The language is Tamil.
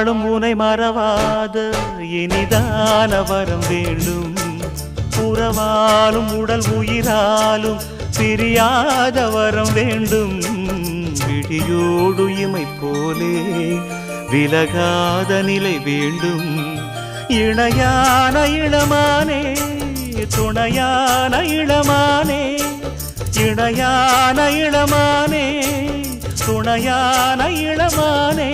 நாளும் உனை மறவாத இனிதான வரம் வேண்டும் உறவாலும் உடல் உயிராலும் பிரியாத வரம் வேண்டும் விழியோடு இமை போலே விலகாத நிலை வேண்டும் இணையான இளமானே துணையான இளமானே இணையான இளமானே துணையான இளமானே